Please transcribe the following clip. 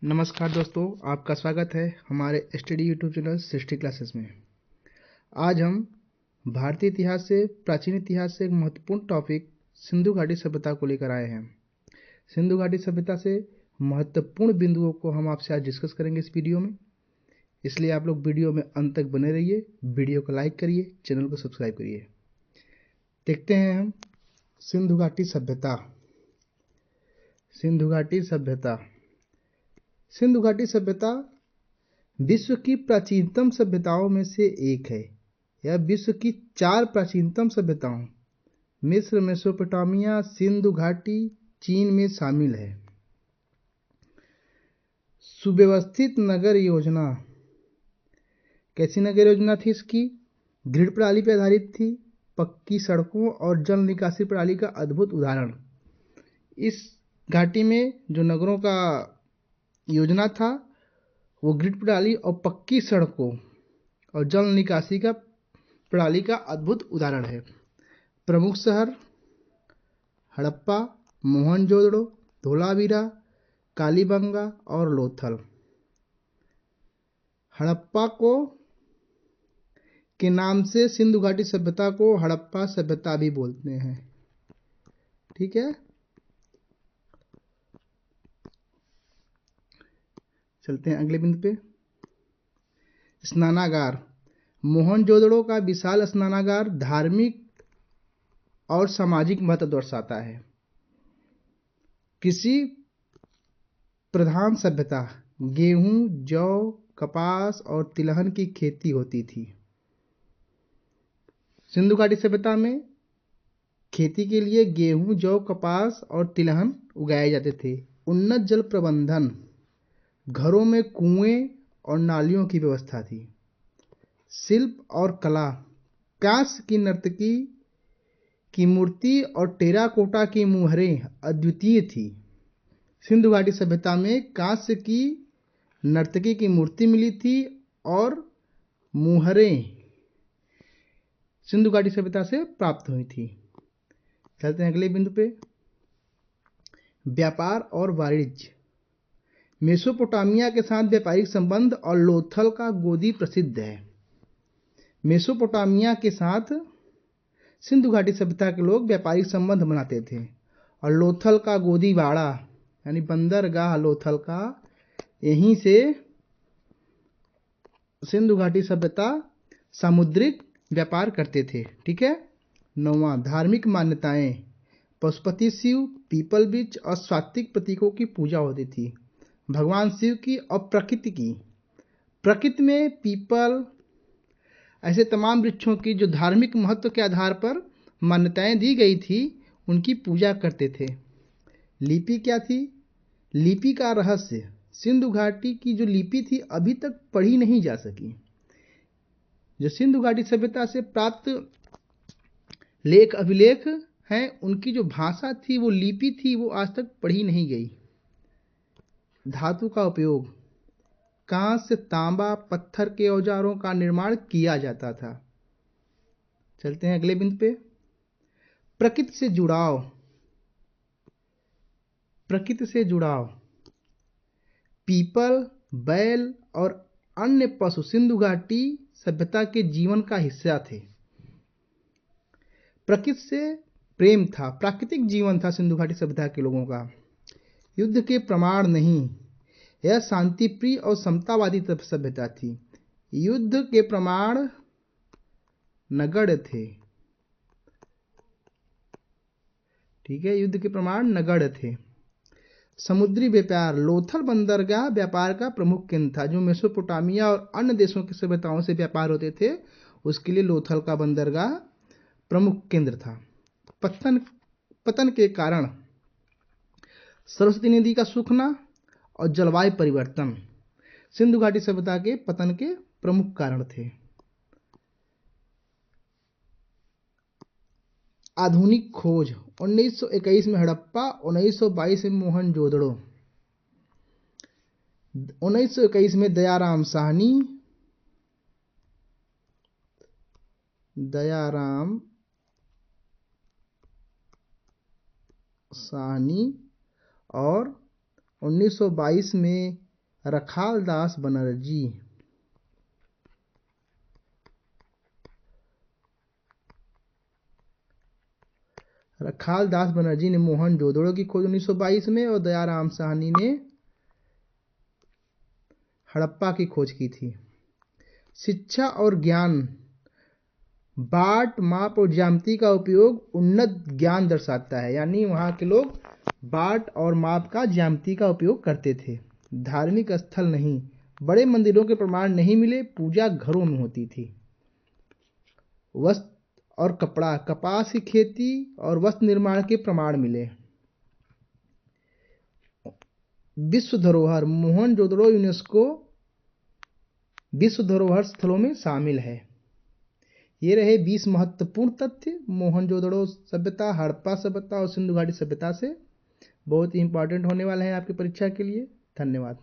नमस्कार दोस्तों, आपका स्वागत है हमारे स्टडी यूट्यूब चैनल सृष्टि क्लासेस में। आज हम भारतीय इतिहास से प्राचीन इतिहास से एक महत्वपूर्ण टॉपिक सिंधु घाटी सभ्यता को लेकर आए हैं। सिंधु घाटी सभ्यता से महत्वपूर्ण बिंदुओं को हम आपसे आज डिस्कस करेंगे इस वीडियो में, इसलिए आप लोग वीडियो में अंत तक बने रहिए। वीडियो को लाइक करिए, चैनल को सब्सक्राइब करिए। देखते हैं हम सिंधु घाटी सभ्यता। सिंधु घाटी सभ्यता सिंधु घाटी सभ्यता विश्व की प्राचीनतम सभ्यताओं में से एक है। यह विश्व की 4 प्राचीनतम सभ्यताओं मिस्र, मेसोपोटामिया, सिंधु घाटी, चीन में शामिल है। सुव्यवस्थित नगर योजना। कैसी नगर योजना थी इसकी? ग्रिड प्रणाली पर आधारित थी। पक्की सड़कों और जल निकासी प्रणाली का अद्भुत उदाहरण। इस घाटी में जो नगरों का योजना था वो ग्रिड प्रणाली और पक्की सड़कों और जल निकासी का प्रणाली का अद्भुत उदाहरण है। प्रमुख शहर हड़प्पा, मोहनजोदड़ो, धोलावीरा, कालीबंगा और लोथल। हड़प्पा के नाम से सिंधु घाटी सभ्यता को हड़प्पा सभ्यता भी बोलते हैं। ठीक है, चलते हैं अगले बिंदु पे। स्नानागार। मोहनजोदड़ो का विशाल स्नानागार धार्मिक और सामाजिक महत्व दर्शाता है। कृषि प्रधान सभ्यता। गेहूं, जौ, कपास और तिलहन की खेती होती थी। सिंधु घाटी सभ्यता में खेती के लिए गेहूं, जौ, कपास और तिलहन उगाए जाते थे। उन्नत जल प्रबंधन। घरों में कुएं और नालियों की व्यवस्था थी। शिल्प और कला। कांस्य की नर्तकी की मूर्ति और टेराकोटा की मुहरें अद्वितीय थी। सिंधु घाटी सभ्यता में कांस्य की नर्तकी की मूर्ति मिली थी और मुहरें सिंधु घाटी सभ्यता से प्राप्त हुई थी। चलते हैं अगले बिंदु पे। व्यापार और वाणिज्य। मेसोपोटामिया के साथ व्यापारिक संबंध और लोथल का गोदी प्रसिद्ध है। मेसोपोटामिया के साथ सिंधु घाटी सभ्यता के लोग व्यापारिक संबंध बनाते थे और लोथल का गोदीवाड़ा यानी बंदरगाह लोथल का, यहीं से सिंधु घाटी सभ्यता सामुद्रिक व्यापार करते थे। ठीक है। 9वां, धार्मिक मान्यताएं। पशुपति शिव, पीपल वृक्ष और सात्विक प्रतीकों की पूजा होती थी। भगवान शिव की और प्रकृति की। प्रकृति में पीपल, ऐसे तमाम वृक्षों की जो धार्मिक महत्व के आधार पर मान्यताएं दी गई थी, उनकी पूजा करते थे। लिपि क्या थी? लिपि का रहस्य। सिंधु घाटी की जो लिपि थी अभी तक पढ़ी नहीं जा सकी। जो सिंधु घाटी सभ्यता से प्राप्त लेख अभिलेख हैं, उनकी जो भाषा थी, वो लिपि थी, वो आज तक पढ़ी नहीं गई। धातु का उपयोग। कांस्य, तांबा, पत्थर के औजारों का निर्माण किया जाता था। चलते हैं अगले बिंदु पे। प्रकृति से जुड़ाव। प्रकृति से जुड़ाव। पीपल, बैल और अन्य पशु सिंधु घाटी सभ्यता के जीवन का हिस्सा थे। प्रकृति से प्रेम था, प्राकृतिक जीवन था सिंधु घाटी सभ्यता के लोगों का। युद्ध के प्रमाण नहीं, यह शांतिप्रिय और समतावादी सभ्यता थी। युद्ध के प्रमाण नगण्य थे। ठीक है, युद्ध के प्रमाण नगण्य थे। समुद्री व्यापार। लोथल बंदरगाह व्यापार का प्रमुख केंद्र था। जो मेसोपोटामिया और अन्य देशों की सभ्यताओं से व्यापार होते थे, उसके लिए लोथल का बंदरगाह प्रमुख केंद्र था। पतन के कारण। सरस्वती नदी का सूखना और जलवायु परिवर्तन सिंधु घाटी सभ्यता के पतन के प्रमुख कारण थे। आधुनिक खोज। 1921 में हड़प्पा, 1922 में मोहनजोदड़ो, 1921 में दयाराम साहनी और 1922 में रखाल दास बनर्जी। रखाल दास बनर्जी ने मोहनजोदड़ो की खोज 1922 में और दयाराम साहनी ने हड़प्पा की खोज की थी। शिक्षा और ज्ञान, बाट, माप और ज्यामिति का उपयोग उन्नत ज्ञान दर्शाता है, यानी वहाँ के लोग बाट और माप का, ज्यामिति का उपयोग करते थे। धार्मिक स्थल नहीं, बड़े मंदिरों के प्रमाण नहीं मिले, पूजा घरों में होती थी। वस्त्र और कपड़ा, कपास की खेती और वस्त्र निर्माण के प्रमाण मिले। विश्व धरोहर, मोहनजोदड़ो यूनेस्को विश्व धरोहर स्थलों में शामिल है। ये रहे 20 महत्वपूर्ण तथ्य मोहनजोदड़ो सभ्यता, हड़प्पा सभ्यता और सिंधु घाटी सभ्यता से। बहुत ही इंपॉर्टेंट होने वाले हैं आपकी परीक्षा के लिए। धन्यवाद।